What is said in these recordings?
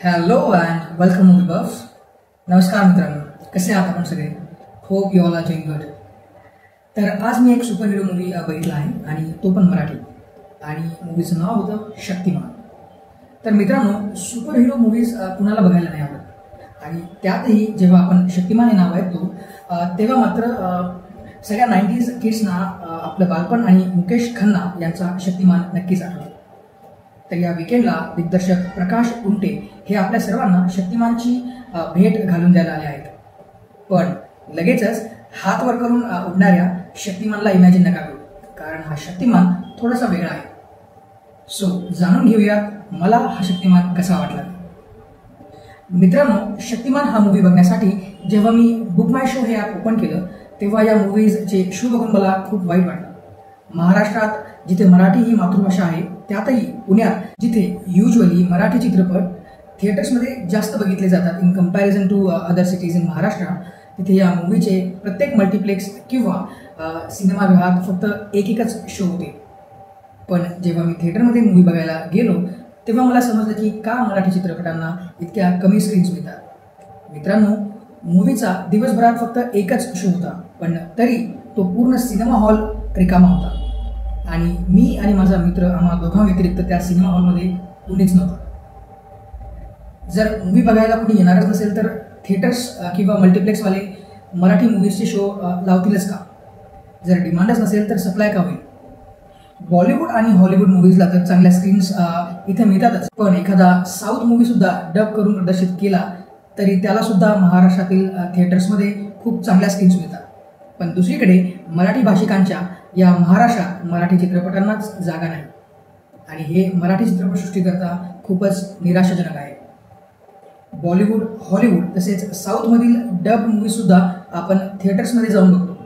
Hello and welcome movie buff. नमस्कार मित्रांनो, कसे आहात आपण सगळे? Hope you all are doing good. तर आज मी एक सुपर हिरो मूवी बघितला आहे आणि तो पण मराठी, आणि मूवीचं नाव होतं शक्तिमान. तर मित्रांनो, सुपर हिरो मूवीज कुणाला बघायला नाही आवडत, आणि त्यातही जेव्हा आपण शक्तिमान हे नाव ऐकतो तेव्हा मात्र सगळ्या 90s किड्सना आपलं बालपण आणि मुकेश खन्ना यांचा शक्तिमान नक्कीच आठवतो. तर या विकेंडला दिग्दर्शक प्रकाश उंटे हे आपल्या सर्वांना शक्तिमानची भेट घालून द्यायला आले आहेत. पण लगेचच हात वर करून उडणाऱ्या शक्तिमानला इमॅजिन नका करू, कारण हा शक्तिमान थोडासा वेगळा आहे. सो जाणून घेऊयात मला हा शक्तिमान कसा वाटला. मित्रांनो, शक्तिमान हा मूवी बघण्यासाठी जेव्हा मी बुक माय शो हे ॲप ओपन केलं तेव्हा या मूवीजचे शो बघून मला खूप वाईट वाटलं. महाराष्ट्रात जिथे मराठी ही मातृभाषा आहे, त्यातही पुण्यात जिथे युजली मराठी चित्रपट थिएटर्समध्ये जास्त बघितले जातात in comparison to other cities in Maharashtra, तिथे या मूवीचे प्रत्येक मल्टिप्लेक्स किंवा सिनेमागृहात फक्त एकच शो होते. पण जेव्हा मी थिएटरमध्ये मूवी बघायला गेलो तेव्हा मला समजलं की का मराठी चित्रपटांना इतक्या कमी स्क्रीन्स मिळतात. मित्रांनो, मूवीचा दिवसभरात फक्त एकच शो होता, पण तरी तो पूर्ण सिनेमा हॉल रिकामा होता, आणि मी आणि माझा मित्र आम्हा दोघांव्यतिरिक्त त्या सिनेमा हॉलमध्ये कोणीच नव्हतं. जर मूवी बघायला कोणी येणारच नसेल तर थिएटर्स किंवा मल्टिप्लेक्सवाले मराठी मूवीजचे शो लावतीलच का? जर डिमांडच नसेल तर सप्लाय का होईल? बॉलिवूड आणि हॉलिवूड मूवीजला तर चांगल्या स्क्रीन्स इथे मिळतातच, पण एखादा साऊथ मूवीसुद्धा डब करून प्रदर्शित केला तरी त्यालासुद्धा महाराष्ट्रातील थिएटर्समध्ये खूप चांगल्या स्क्रीन्स मिळतात. पण दुसरीकडे मराठी भाषिकांच्या या महाराष्ट्रात मराठी चित्रपटांनाच जागा नाही, आणि हे मराठी चित्रपटसृष्टीकरता खूपच निराशाजनक आहे. बॉलिवूड, हॉलिवूड तसेच साऊथमधील डब मूवीसुद्धा आपण थिएटर्समध्ये जाऊन बघतो.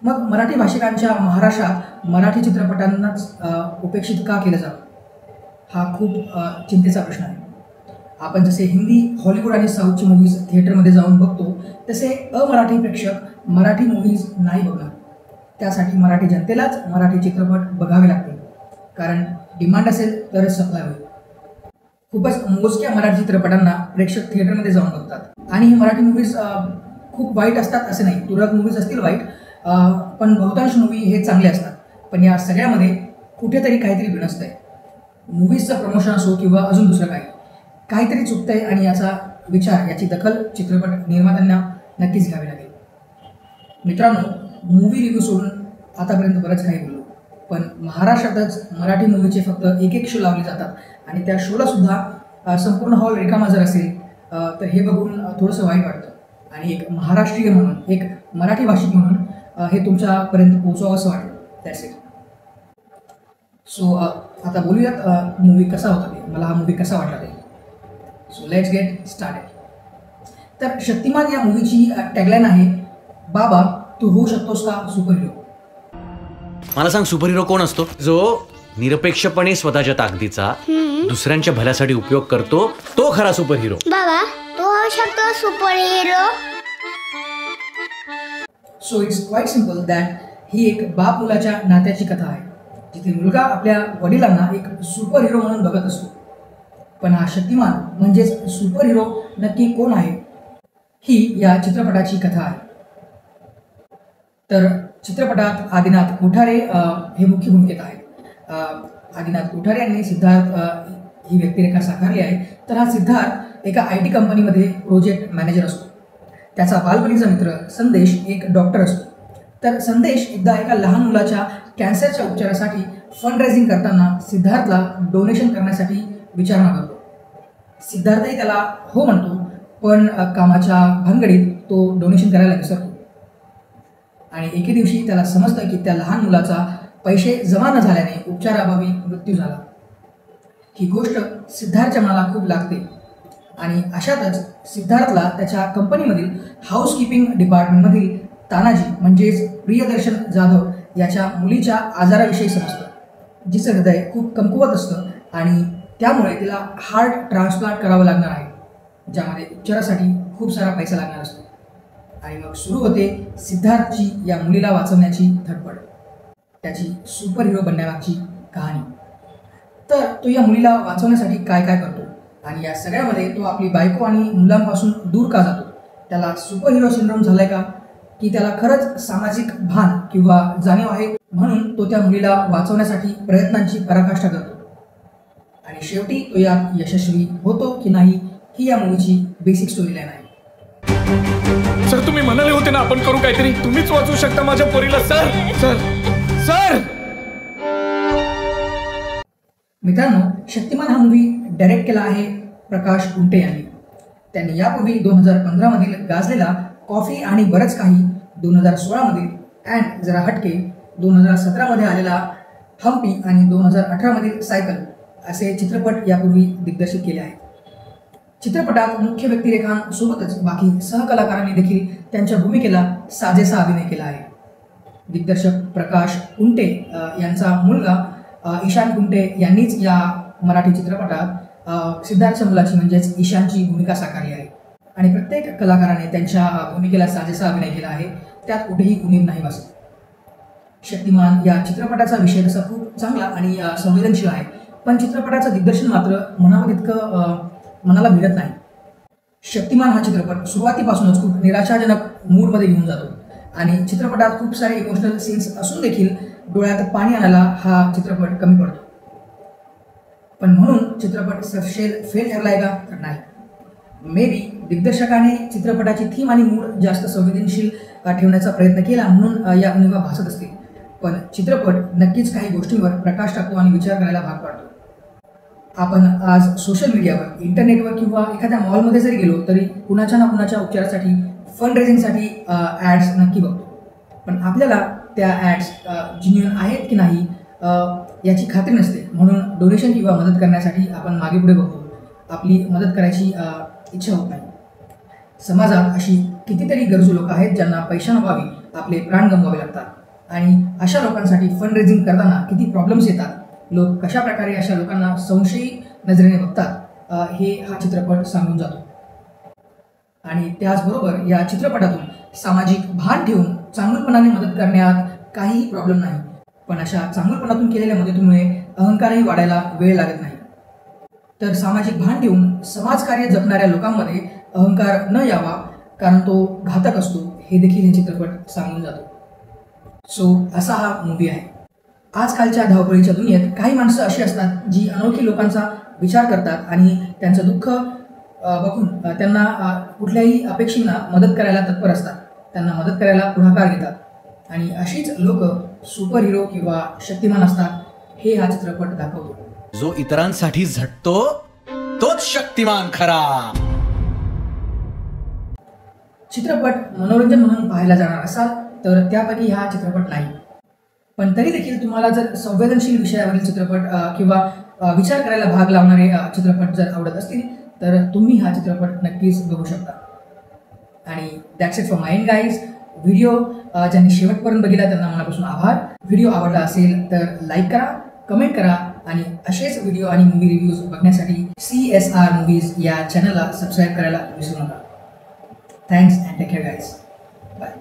मग मराठी भाषिकांच्या महाराष्ट्रात मराठी चित्रपटांनाच उपेक्षित का केलं जावं? हा खूप चिंतेचा प्रश्न आहे. आपण जसे हिंदी, हॉलिवूड आणि साऊथची मूव्हीज थिएटरमध्ये जाऊन बघतो तसे अमराठी प्रेक्षक मराठी मूव्हीज नाही बघणार. त्यासाठी मराठी जनतेलाच मराठी चित्रपट बघावे लागतील, कारण डिमांड असेल तरच सप्लाय होईल. खूपच मोजक्या मराठी चित्रपटांना प्रेक्षक थिएटरमध्ये जाऊन बघतात, आणि ही मराठी मूव्हीज खूप वाईट असतात असं नाही. तुरळक मूव्हीज असतील वाईट, पण बहुतांश मूवी हे चांगले असतात. पण या सगळ्यामध्ये कुठेतरी काहीतरी बिनसतंय. मूव्हीजचं प्रमोशन असो किंवा अजून दुसरं काहीतरी चुकतंय, आणि याचा विचार, याची दखल चित्रपट निर्मात्यांना नक्कीच घ्यावी लागेल. मित्रांनो, मूवी रिव्ह्यू सोडून आतापर्यंत बरंच काही बोललो, पण महाराष्ट्रातच मराठी मूवीचे फक्त एक शो लावले जातात, आणि त्या शोला सुद्धा संपूर्ण हॉल रिकामा जर असेल तर हे बघून थोडंसं वाईट वाटतं. आणि एक महाराष्ट्रीय म्हणून, एक मराठी भाषिक म्हणून हे तुमच्यापर्यंत पोहोचावं असं वाटलं. That's it. सो आता बोलूयात मूवी कसा होता ते, मला हा मूवी कसा वाटला ते. So let's get started. तर शक्तिमान या मूवीची टॅगलाईन आहे, बाबा तू होऊ शकतोस का सुपर हिरो? मला सांग, सुपर हिरो कोण असतो? जो निरपेक्षपणे स्वतःच्या ताकदीचा दुसऱ्यांच्या भल्यासाठी उपयोग करतो, तो खरा सुपर हिरो. बाबा तू होऊ शकतो super hero. So it's quite simple that he एक बाप मुलाच्या नात्याची कथा आहे, जिथे मुलगा आपल्या वडिलांना एक सुपर हिरो म्हणून बघत असतो. पण हा शक्तिमान म्हणजेच सुपर हिरो नक्की कोण आहे, ही या चित्रपटाची कथा आहे. तर चित्रपटात आदिनाथ कोठारे हे मुख्य भूमिकेत आहेत. आदिनाथ कोठारे यांनी सिद्धार्थ ही व्यक्तिरेखा साकारली आहे. तर हा सिद्धार्थ एका IT कंपनीमध्ये प्रोजेक्ट मॅनेजर असतो. त्याचा बालपणीचा मित्र संदेश एक डॉक्टर असतो. तर संदेश एकदा एका लहान मुलाच्या कॅन्सरच्या उपचारासाठी फंड रेझिंग करताना सिद्धार्थला डोनेशन करण्यासाठी विचारणा करतो. सिद्धार्थही त्याला हो म्हणतो, पण कामाच्या भानगडीत तो डोनेशन करायला विसरतो, आणि एके दिवशी त्याला समजतं की त्या लहान मुलाचा पैसे जमा न झाल्याने उपचाराअभावी मृत्यू झाला. ही गोष्ट सिद्धार्थच्या मनाला खूप लागते, आणि अशातच सिद्धार्थला त्याच्या कंपनीमधील हाऊसकीपिंग डिपार्टमेंटमधील तानाजी म्हणजेच प्रियदर्शन जाधव याच्या मुलीच्या आजाराविषयी समजतं, जिचं हृदय खूप कमकुवत असतं, आणि त्यामुळे तिला हार्ट ट्रान्सप्लांट करावं लागणार आहे, ज्यामध्ये उपचारासाठी खूप सारा पैसा लागणार असतो. आणि मग सुरू होते सिद्धार्थची या मुलीला वाचवण्याची धडपड, त्याची सुपर हिरो बनण्यामागची कहाणी. तर तो या मुलीला वाचवण्यासाठी काय काय करतो, आणि या सगळ्यामध्ये तो आपली बायको आणि मुलांपासून दूर का जातो? त्याला सुपर हिरो सिंड्रोम झालाय का, की त्याला खरंच सामाजिक भान किंवा जाणीव आहे म्हणून तो त्या मुलीला वाचवण्यासाठी प्रयत्नांची पराकाष्ठा करतो? आणि शेवटी तो यात यशस्वी होतो की नाही, ही या मूवीची बेसिक स्टोरी लाईन आहे. सर तुम्ही म्हणाले होते ना आपण करू काहीतरी, तुम्हीच वाचवू शकता माझ्या पोरीला. सर सर सर मित्रांनो, शक्तिमान हा मूवी डायरेक्ट केला आहे प्रकाश कुंटे यांनी. त्यांनी यापूर्वी 2015 मधील गाजलेला कॉफी आणि बरंच काही, 2016 मधील अँड जरा हटके, 2017 मध्ये आलेला हम्पी आणि 2018 मधील सायकल असे चित्रपट यापूर्वी दिग्दर्शित केले आहेत. चित्रपटात मुख्य व्यक्तिरेखांसोबतच बाकी सहकलाकारांनी देखील त्यांच्या भूमिकेला साजेसा अभिनय केला आहे. दिग्दर्शक प्रकाश कुंटे यांचा मुलगा ईशान कुंटे यांनीच या मराठी चित्रपटात सिद्धार्थच्या मुलाची म्हणजेच ईशानची भूमिका साकारली आहे. आणि प्रत्येक कलाकाराने त्यांच्या भूमिकेला साजेसा अभिनय केला आहे, त्यात कुठेही उणीव नाही बसत. शक्तिमान या चित्रपटाचा विषय तसा खूप चांगला आणि संवेदनशील आहे, पण चित्रपटाचं दिग्दर्शन मात्र म्हणावं तितकं मनाला भिडत नाही. शक्तिमान हा चित्रपट सुरुवातीपासूनच खूप निराशाजनक मूडमध्ये घेऊन जातो आणि चित्रपटात खूप सारे इमोशनल सीन्स असून देखील डोळ्यात पाणी आणायला हा चित्रपट कमी पडतो. पण म्हणून चित्रपट फेल ठरलाय का? तर नाही. मे बी दिग्दर्शकाने चित्रपटाची थीम आणि मूड जास्त संवेदनशील ठेवण्याचा प्रयत्न केला म्हणून या उणिवा भासत असतील. पण चित्रपट नक्कीच काही गोष्टींवर प्रकाश टाकतो आणि विचार करायला भाग पाडतो. आपण आज सोशल मीडियावर, इंटरनेटवर किंवा एखाद्या मॉलमध्ये जरी गेलो तरी कुणाच्या ना कुणाच्या उपचारासाठी, फंड रेझिंगसाठी ॲड्स नक्की बघतो. पण आपल्याला त्या ॲड्स जिन्युइन आहेत की नाही याची खात्री नसते, म्हणून डोनेशन किंवा मदत करण्यासाठी आपण मागे पुढे बघतो. आपली मदत करायची इच्छा होत नाही. समाजात अशी कितीतरी गरजू लोक आहेत ज्यांना पैशांअभावी आपले प्राण गमवावे लागतात आणि अशा लोकांसाठी फंड रेझिंग करताना किती प्रॉब्लेम्स येतात, लोक कशा प्रकारे अशा लोकांना संशयी नजरेने बघतात, हे हा चित्रपट सांगून जातो. आणि त्याचबरोबर या चित्रपटातून सामाजिक भान ठेवून चांगुलपणाने मदत करण्यात काहीही प्रॉब्लेम नाही, पण अशा चांगुलपणातून केलेल्या मदतीमुळे अहंकारही वाढायला वेळ लागत नाही. तर सामाजिक भान ठेवून समाजकार्य जपणाऱ्या लोकांमध्ये अहंकार न यावा, कारण तो घातक असतो, हे देखील हे चित्रपट सांगून जातो. सो असा हा मूवी आहे. आजकालच्या धावपळीच्या दुनियेत काही माणसं अशी असतात जी अनोळखी लोकांचा विचार करतात आणि त्यांचं दुःख बघून त्यांना कुठल्याही अपेक्षेंना मदत करायला तत्पर असतात, त्यांना मदत करायला पुढाकार घेतात. आणि अशीच लोक सुपर हिरो किंवा शक्तिमान असतात, हे हा चित्रपट दाखवतो. जो इतरांसाठी झटतो तोच शक्तिमान खरा. चित्रपट मनोरंजन म्हणून पाहायला जाणार असाल तर त्यापैकी हा चित्रपट नाही. पण तरी देखील तुम्हाला जर संवेदनशील विषयावरील चित्रपट किंवा विचार करायला भाग लावणारे चित्रपट जर आवडत असतील तर तुम्ही हा चित्रपट नक्कीच बघू शकता. आणि that's it for my end guys. Video ज्यांनी शेवटपर्यंत बघितला त्यांना मनापासून आभार. व्हिडिओ आवडला असेल तर लाईक करा, कमेंट करा आणि असेच व्हिडिओ आणि मूवी रिव्ह्यूज बघण्यासाठी CSR मूवीज या चॅनलला सबस्क्राईब करायला विसरू नका. Thanks and take care guys. Bye.